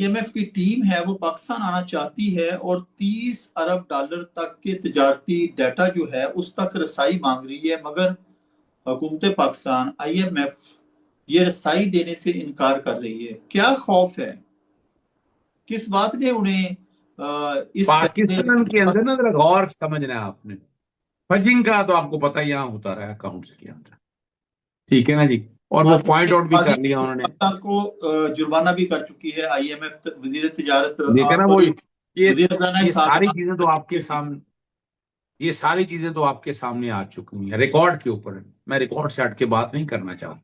IMF کی team ہے وہ پاکستان آنا چاہتی ہے اور $30 ارب تک کے تجارتی ڈیٹا جو ہے اس تک رسائی مانگ رہی ہے، مگر حکومت پاکستان IMF یہ رسائی دینے سے انکار کر رہی ہے۔ کیا خوف ہے؟ کس بات نے انہیں اس پاکستان کے اندر نا ذرا غور سمجھنا ہے آپ نے، فجنگ کا تو آپ کو پتہ یہاں ہوتا رہا اکاؤنٹس کے اندر، ٹھیک ہے نا جی، اور وہ پوائنٹ آؤٹ بھی کر لیا انہوں نے، پاکستان کو جرمانہ بھی کر چکی ہے IMF۔ وزیر تجارت دیکھا نا وہ یہ ساری صادقہ چیزیں تو آپ کے سامنے، یہ ساری چیزیں تو آپ کے سامنے آ چکی ہیں ریکارڈ کے اوپر۔ میں ریکارڈ سے ہٹ کے بات نہیں کرنا چاہتا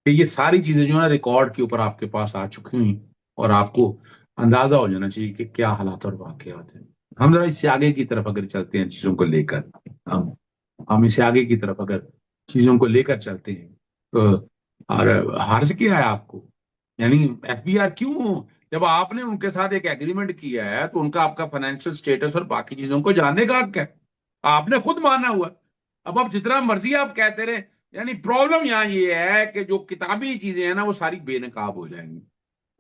کہ یہ ساری چیزیں جو ہے ریکارڈ کے اوپر آپ کے پاس آ چکی ہیں، اور آپ کو اندازہ ہو جانا چاہیے کہ کیا حالات اور واقعات ہیں۔ ہم ذرا اس سے آگے کی طرف اگر چلتے ہیں چیزوں کو لے کر، ہم اس سے آگے کی طرف اگر چیزوں کو لے کر چلتے ہیں تو، اور حرض کیا ہے آپ کو، یعنی FBI کیوں، جب آپ نے ان کے ساتھ ایک ایگریمنٹ کیا ہے تو ان کا آپ کا فائنینشیل سٹیٹس اور باقی چیزوں کو جاننے کا حق ہے، آپ نے خود مانا ہوا۔ اب جتنا مرضی آپ کہتے رہے، یعنی پرابلم یہاں یہ ہے کہ جو کتابی چیزیں ہیں نا وہ ساری بے نقاب ہو جائیں گی،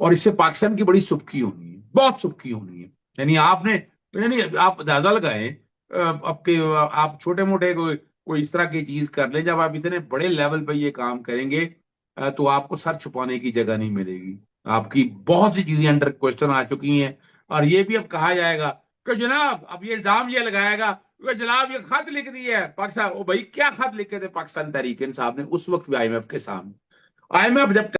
اور اس سے پاکستان کی بڑی سبکی ہونی ہے، بہت سبکی ہونی ہے۔ یعنی آپ اندازہ لگائیں، آپ چھوٹے موٹے کوئی اس طرح کی چیز کر لیں، جب آپ اتنے بڑے لیول پہ یہ کام کریں گے تو آپ کو سر چھپانے کی جگہ نہیں ملے گی۔ آپ کی بہت سی چیزیں انڈر کوشچن آ چکی ہیں، اور یہ بھی اب کہا جائے گا کہ جناب اب یہ الزام یہ لگائے گا کہ جناب یہ خط لکھ دی ہے پاکستان، بھائی کیا خط لکھے تھے پاکستان تحریک انصاف نے اس وقت بھی IMF کے سامنے؟ IMF جب